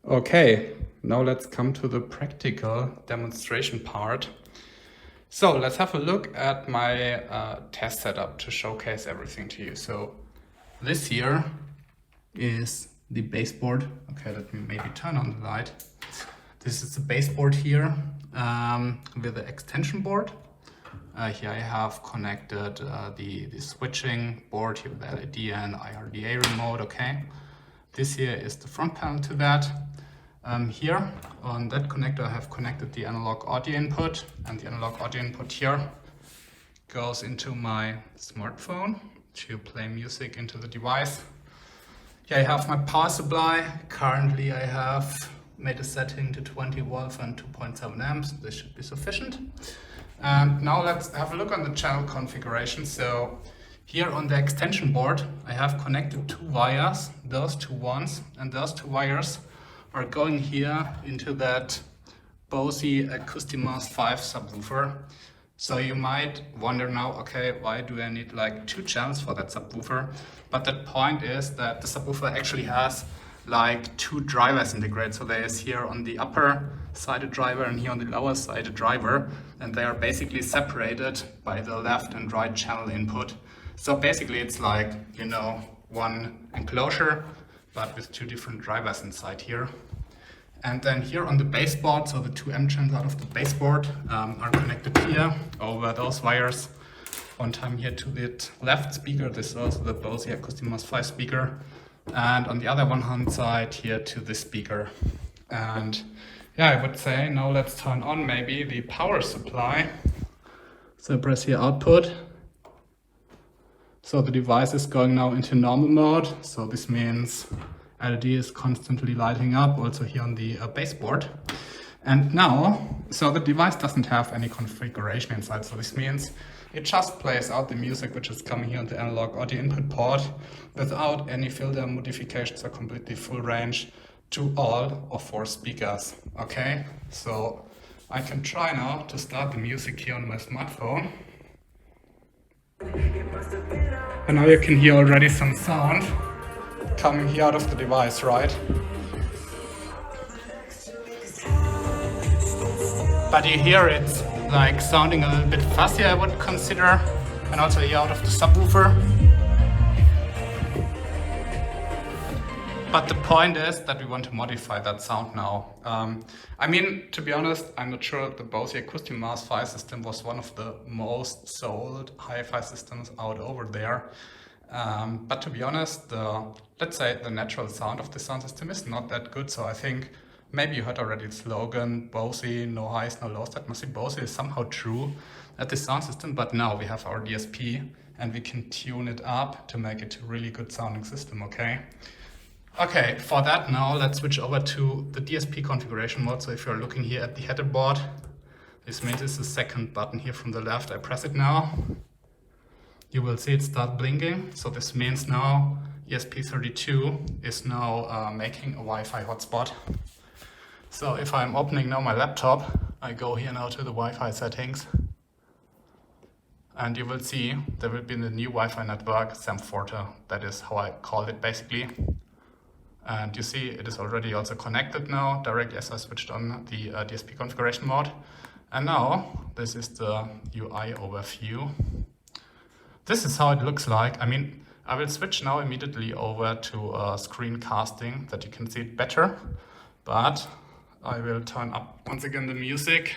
Okay, now let's come to the practical demonstration part. So let's have a look at my test setup to showcase everything to you. So this here is the baseboard. Okay, let me maybe turn on the light. This is the baseboard here with the extension board. Here I have connected the switching board here with the LED and IRDA remote, okay. This here is the front panel to that. Here on that connector I have connected the analog audio input, and the analog audio input here goes into my smartphone to play music into the device. Here I have my power supply. Currently I have made a setting to 20 volts and 2.7 amps. This should be sufficient. And now let's have a look on the channel configuration. So here on the extension board I have connected two wires, those two ones, and those two wires are going here into that Bose Acoustimas 5 subwoofer. So you might wonder now, okay, why do I need like two channels for that subwoofer? But the point is that the subwoofer actually has like two drivers integrated. So there is here on the upper side a driver and here on the lower side a driver, and they are basically separated by the left and right channel input. So basically it's like, you know, one enclosure but with two different drivers inside here. And then here on the baseboard, so the two M channels out of the baseboard are connected here over those wires. One time here to the left speaker, this is also the Bose Acoustimas 5 speaker. And on the other one hand side here to this speaker. And yeah, I would say now let's turn on maybe the power supply. So press here output. So the device is going now into normal mode. So this means LED is constantly lighting up also here on the baseboard. And now, so the device doesn't have any configuration inside. So this means it just plays out the music which is coming here on the analog audio input port without any filter modifications, or completely full range to all of four speakers. Okay, so I can try now to start the music here on my smartphone. And now you can hear already some sound coming here out of the device, right? But you hear it's like sounding a little bit fuzzy, I would consider, and also here out of the subwoofer. But the point is that we want to modify that sound now. I mean, to be honest, I'm not sure the Bose Acoustimas 5 system was one of the most sold hi-fi systems out over there. But to be honest, let's say the natural sound of the sound system is not that good. So I think maybe you heard already the slogan, Bose, no highs, no lows. That must be Bose is somehow true at the sound system. But now we have our DSP and we can tune it up to make it a really good sounding system, okay? Okay, for that now let's switch over to the DSP configuration mode. So if you're looking here at the header board, this means it's the second button here from the left. I press it now. You will see it start blinking. So this means now ESP32 is now making a Wi-Fi hotspot. So if I'm opening now my laptop, I go here now to the Wi-Fi settings. And you will see there will be the new Wi-Fi network, Samforte. That is how I call it basically. And you see it is already also connected now, directly as I switched on the DSP configuration mode. And now this is the UI overview. This is how it looks like. I mean, I will switch now immediately over to screencasting that you can see it better. But I will turn up once again the music.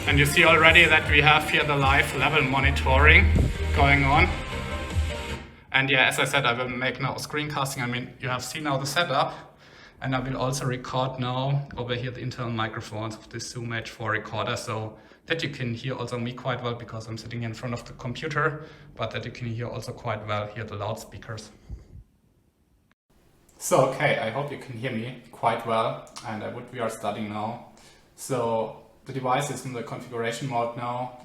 And you see already that we have here the live level monitoring going on. And yeah, as I said, I will make now screencasting. I mean, you have seen now the setup, and I will also record now over here the internal microphones of this Zoom H4 recorder, so that you can hear also me quite well because I'm sitting in front of the computer, but that you can hear also quite well here the loudspeakers. So, okay, I hope you can hear me quite well, and we are starting now. So the device is in the configuration mode now.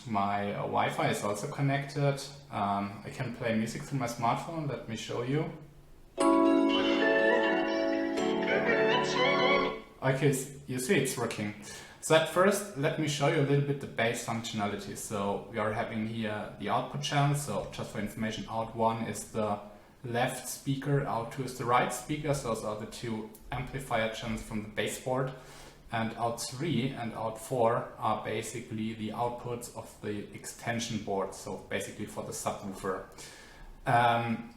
My Wi-Fi is also connected. I can play music through my smartphone. Let me show you. Okay, you see it's working. So at first, let me show you a little bit the bass functionality. So we are having here the output channel. So just for information, out 1 is the left speaker, out 2 is the right speaker. So those are the 2 amplifier channels from the baseboard. And out 3 and out 4 are basically the outputs of the extension board, so basically for the subwoofer.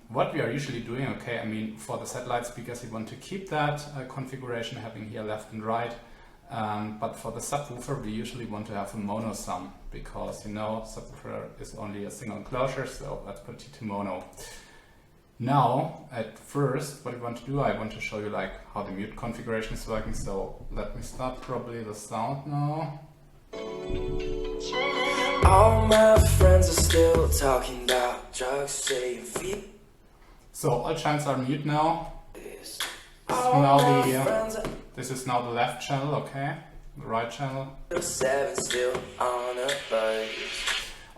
What we are usually doing, okay, I mean, for the satellite speakers, you want to keep that configuration, having here left and right. But for the subwoofer, we usually want to have a mono sum, because, you know, subwoofer is only a single enclosure, so let's put it to mono. Now, at first, what I want to do, I want to show you like how the mute configuration is working. So let me start probably the sound now. All my friends are still talking about drugs, saying feet. So all channels are mute now. This is now the left channel, okay? The right channel.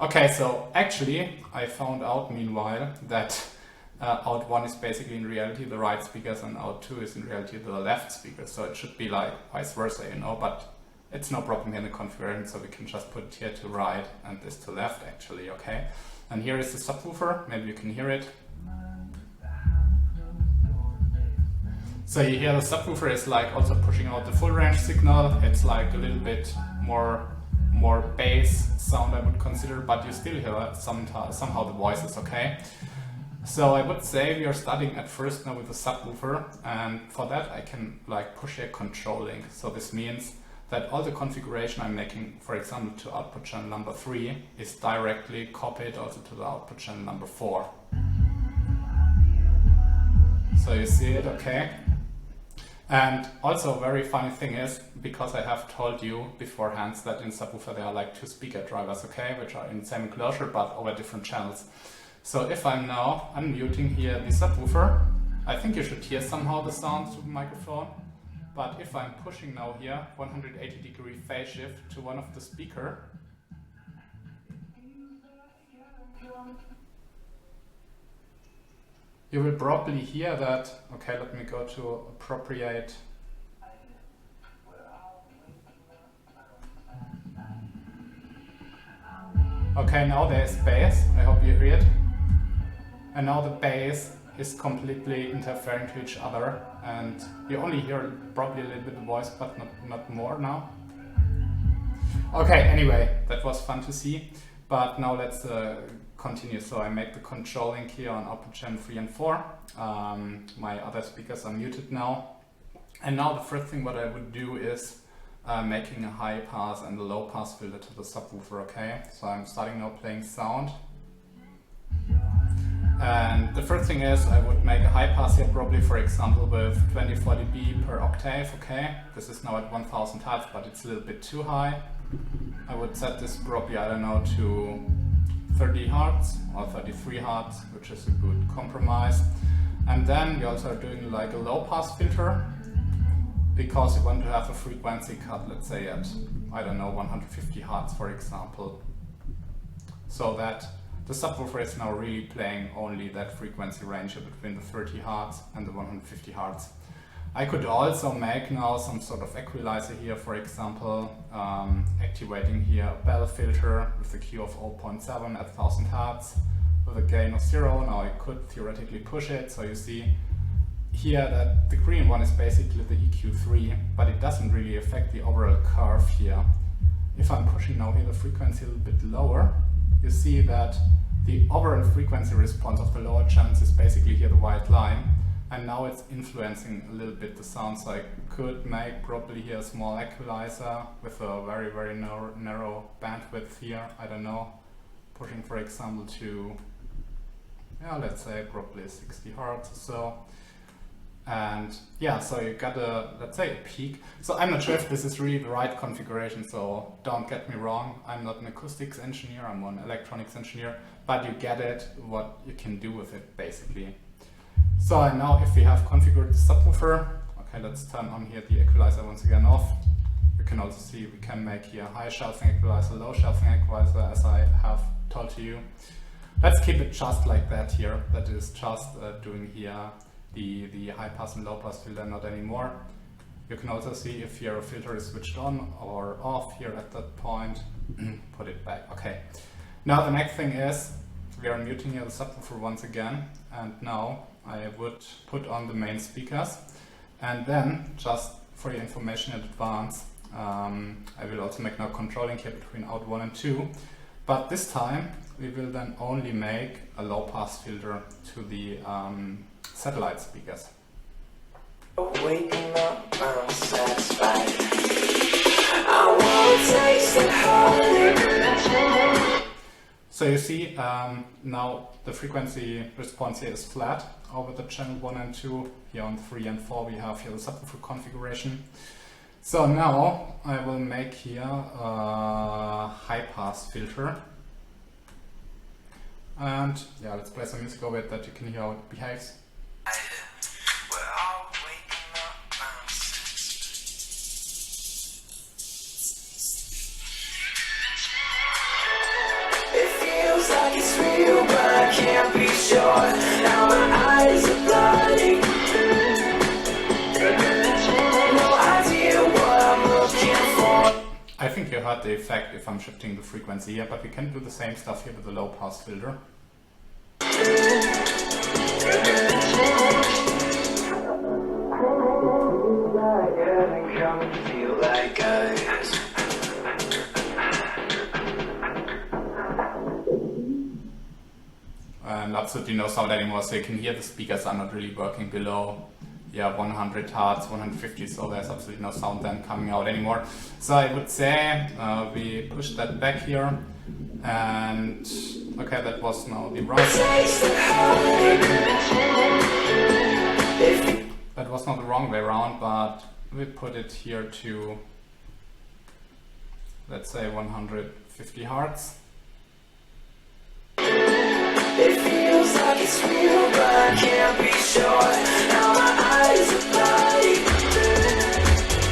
Okay, so actually I found out meanwhile that out 1 is basically in reality the right speakers and out 2 is in reality the left speakers. So it should be like vice versa, you know, but it's no problem here in the configuration, so we can just put it here to right and this to left actually, okay? And here is the subwoofer, maybe you can hear it. So you hear the subwoofer is like also pushing out the full range signal. It's like a little bit more bass sound I would consider, but you still hear somehow the voices, okay? So I would say we are starting at first now with the subwoofer, and for that I can like push a control link. So this means that all the configuration I'm making, for example, to output channel number 3 is directly copied also to the output channel number 4. So you see it, okay? And also a very funny thing is, because I have told you beforehand that in subwoofer there are like 2 speaker drivers, okay, which are in the same enclosure but over different channels. So if I'm now unmuting here the subwoofer, I think you should hear somehow the sound through the microphone. But if I'm pushing now here 180-degree phase shift to one of the speaker, you will probably hear that. Okay, let me go to appropriate. Okay, now there's bass. I hope you hear it. And now the bass is completely interfering to each other, and you only hear probably a little bit of voice, but not more now. Okay, anyway, that was fun to see, but now let's continue. So I make the control link here on output channel 3 and 4. My other speakers are muted now. And now the first thing what I would do is making a high pass and a low pass filter to the subwoofer, okay? So I'm starting now playing sound. And the first thing is I would make a high pass here probably, for example, with 24 dB per octave, okay? This is now at 1000 Hz, but it's a little bit too high. I would set this probably, I don't know, to 30 Hz or 33 Hz, which is a good compromise. And then we also are doing like a low pass filter, because you want to have a frequency cut, let's say at, I don't know, 150 Hz, for example. So that the subwoofer is now really playing only that frequency range between the 30 Hz and the 150 Hz. I could also make now some sort of equalizer here, for example, activating here a bell filter with a Q of 0.7 at 1000 Hz with a gain of 0. Now I could theoretically push it, so you see here that the green one is basically the EQ3, but it doesn't really affect the overall curve here. If I'm pushing now here the frequency a little bit lower, you see that the overall frequency response of the lower channels is basically here the white line, and now it's influencing a little bit the sound. So I could make probably here a small equalizer with a very, very narrow bandwidth here, I don't know, pushing for example to, yeah, let's say probably 60 Hz or so. And yeah, so you got a, let's say, a peak. So I'm not sure if this is really the right configuration, so don't get me wrong, I'm not an acoustics engineer, I'm an electronics engineer, but you get it, what you can do with it basically. So now if we have configured the subwoofer, okay, let's turn on here the equalizer once again off. You can also see we can make here high shelving equalizer, low shelving equalizer, as I have told to you. Let's keep it just like that here, that is just doing here the high pass and low pass filter, not anymore. You can also see if your filter is switched on or off here at that point. Put it back. Okay. Now the next thing is we are muting here the subwoofer once again, and now I would put on the main speakers, and then just for your information in advance, I will also make now controlling here between out 1 and 2, but this time we will then only make a low pass filter to the satellite speakers. Waking up unsatisfied. I won't taste it harder. So you see, now the frequency response here is flat over the channel 1 and 2. Here on 3 and 4 we have here the subwoofer configuration. So now I will make here a high pass filter. And yeah, let's play some music over it that you can hear how it behaves. Like it's real, but I can't be sure. Now my eyes are bloody. No idea what I'm looking for. I think you heard the effect if I'm shifting the frequency here, but we can do the same stuff here with the low pass filter. Feel like And absolutely no sound anymore, so you can hear the speakers are not really working below 100 Hz, 150, so there's absolutely no sound then coming out anymore. So I would say we push that back here, and okay, that was now the wrong that was not the wrong way around, but we put it here to, let's say, 150 Hz. it feels like it's real, but I can't be sure. Now my eyes are bloody.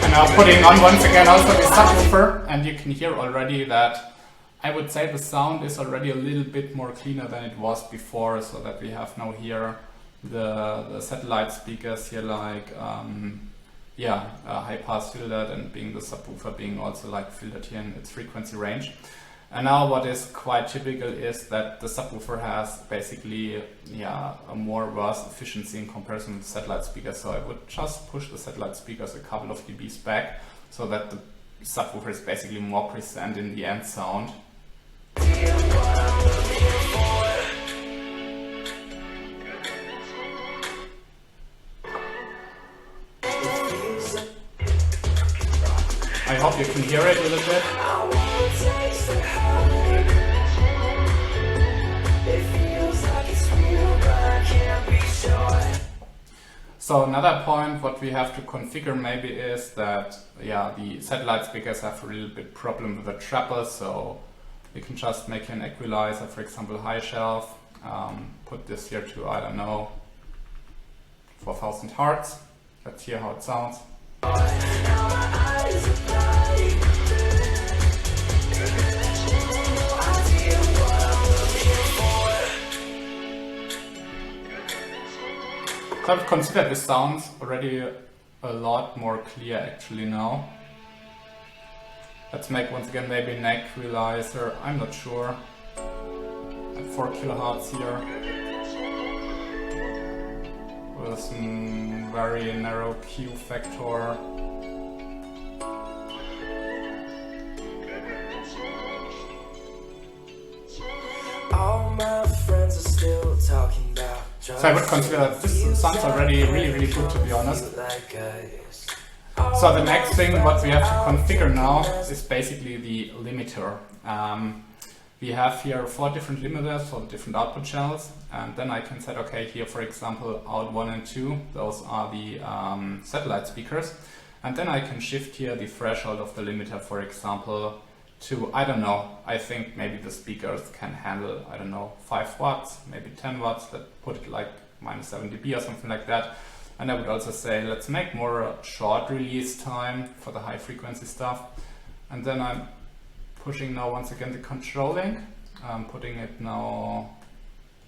And now putting on once again also the subwoofer, and you can hear already that I would say the sound is already a little bit more cleaner than it was before, so that we have now here the satellite speakers here like high pass filtered, and being the subwoofer being also like filtered here in its frequency range. And now what is quite typical is that the subwoofer has basically a more worse efficiency in comparison with satellite speakers. So I would just push the satellite speakers a couple of dBs back, so that the subwoofer is basically more present in the end sound. I hope you can hear it a little bit. So another point what we have to configure maybe is that the satellite speakers have a little bit problem with the treble, so we can just make an equalizer, for example high shelf, put this here to, I don't know, 4000 Hz. Let's hear how it sounds. So I would consider this sounds already a lot more clear actually now. Let's make once again maybe an equalizer, I'm not sure, at 4 kHz here, with some very narrow Q factor. All my friends are still talking about. So I would consider that this sounds already really good, to be honest. So the next thing what we have to configure now is basically the limiter. We have here 4 different limiters for the different output channels, and then I can set, okay, here for example out 1 and 2, those are the satellite speakers, and then I can shift here the threshold of the limiter, for example, to, I don't know, I think maybe the speakers can handle, I don't know, 5 watts, maybe 10 watts, let's put it like -7 dB or something like that. And I would also say, let's make more short release time for the high frequency stuff. And then I'm pushing now once again the controlling. I'm putting it now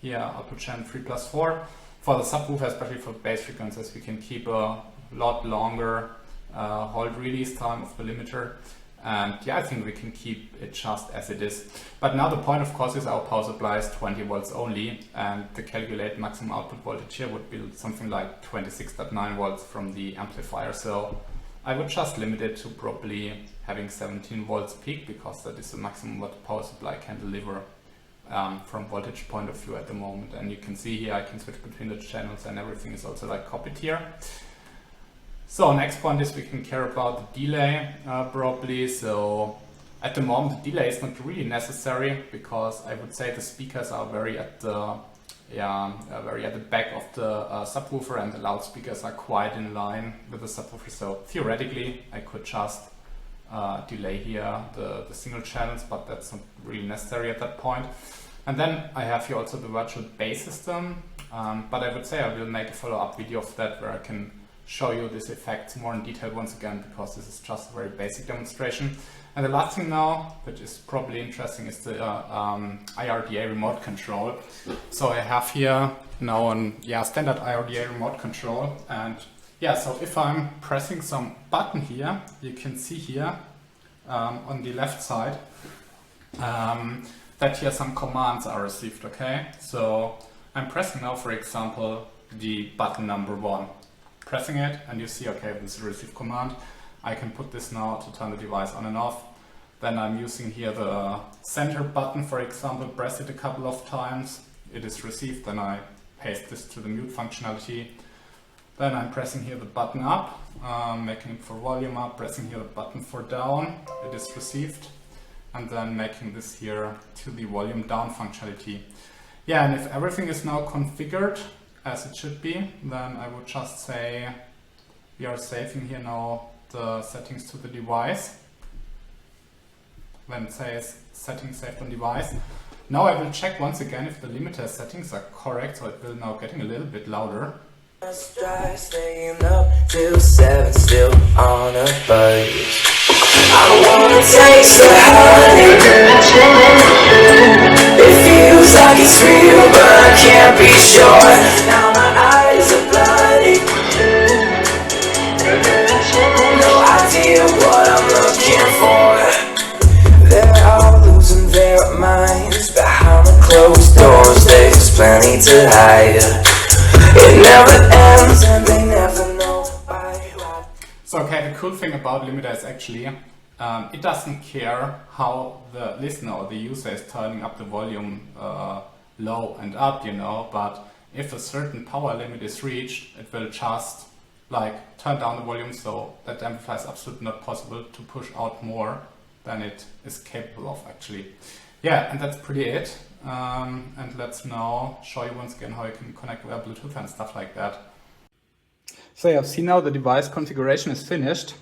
here, output channel 3+4. For the subwoofer, especially for bass frequencies, we can keep a lot longer hold release time of the limiter. And yeah, I think we can keep it just as it is. But now the point, of course, is our power supply is 20 volts only, and the calculated maximum output voltage here would be something like 26.9 volts from the amplifier. So I would just limit it to probably having 17 volts peak, because that is the maximum what the power supply can deliver from voltage point of view at the moment. And you can see here I can switch between the channels, and everything is also like copied here. So next point is we can care about the delay probably. So at the moment the delay is not really necessary, because I would say the speakers are very at the back of the subwoofer, and the loudspeakers are quite in line with the subwoofer. So theoretically I could just delay here the single channels, but that's not really necessary at that point. And then I have here also the virtual bass system, but I would say I will make a follow-up video of that where I can show you these effects more in detail once again, because this is just a very basic demonstration. And the last thing now, which is probably interesting, is the IRDA remote control. So I have here now an standard IRDA remote control, and yeah, so if I'm pressing some button here, you can see here on the left side that here some commands are received, okay? So I'm pressing now, for example, the button number 1. Pressing it, and you see, okay, this is a receive command. I can put this now to turn the device on and off. Then I'm using here the center button, for example, press it a couple of times. It is received, then I paste this to the mute functionality. Then I'm pressing here the button up, making it for volume up, pressing here the button for down, it is received, and then making this here to the volume down functionality. Yeah, and if everything is now configured as it should be, then I would just say we are saving here now the settings to the device. When it says settings saved on device. Now I will check once again if the limiter settings are correct, so it will now getting a little bit louder. Staying up till 7, still on a buzz. I wanna taste the honey. It feels like it's real, but I can't be sure. Now my eyes are bloody. No idea what I'm looking for. They're all losing their minds behind the closed doors. There's plenty to hide. It never ends, and they never know why. So okay, the cool thing about limiter is actually it doesn't care how the listener or the user is turning up the volume low and up, you know, but if a certain power limit is reached, it will just like turn down the volume, so that the amplifier is absolutely not possible to push out more than it is capable of actually. Yeah, and that's pretty it. And let's now show you once again how you can connect via Bluetooth and stuff like that. So you have seen now the device configuration is finished.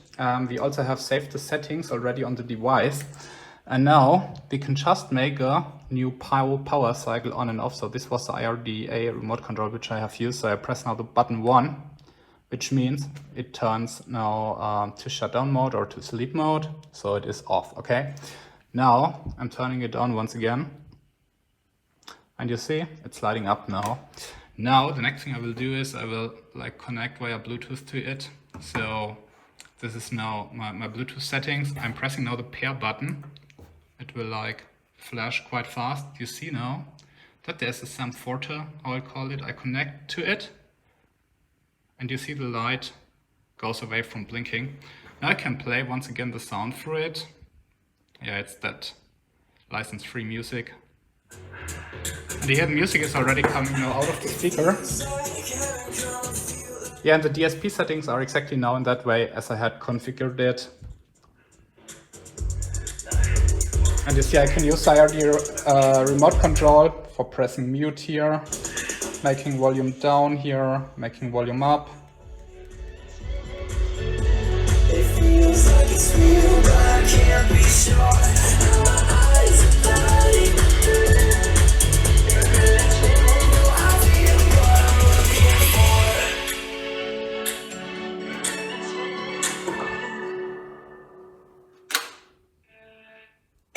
We also have saved the settings already on the device. And now we can just make a new power cycle on and off. So this was the IRDA remote control which I have used. So I press now the button 1, which means it turns now to shutdown mode or to sleep mode. So it is off, okay? Now I'm turning it on once again. And you see, it's lighting up now. Now, the next thing I will do is I will like connect via Bluetooth to it. So this is now my Bluetooth settings. I'm pressing now the pair button. It will like flash quite fast. You see now that there's a SAM Forte, how I call it. I connect to it. And you see the light goes away from blinking. Now I can play once again the sound through it. Yeah, it's that license-free music. And here the music is already coming now out of the speaker. Yeah, and the DSP settings are exactly now in that way as I had configured it. And you see I can use the remote control for pressing mute here, making volume down here, making volume up. It feels like it's real, but I can't be sure. Now my eyes are bloody.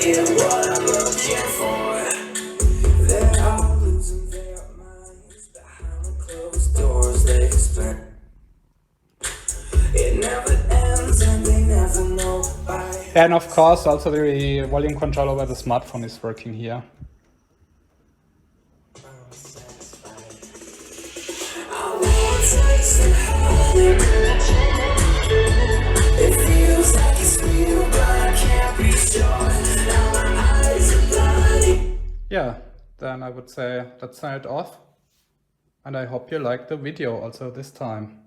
What I'm looking for. They're all losing their minds behind the closed doors. They explain it never ends, and they never know why. And of course, also the volume control over the smartphone is working here. Yeah, then I would say let's sign it off. And I hope you liked the video also this time.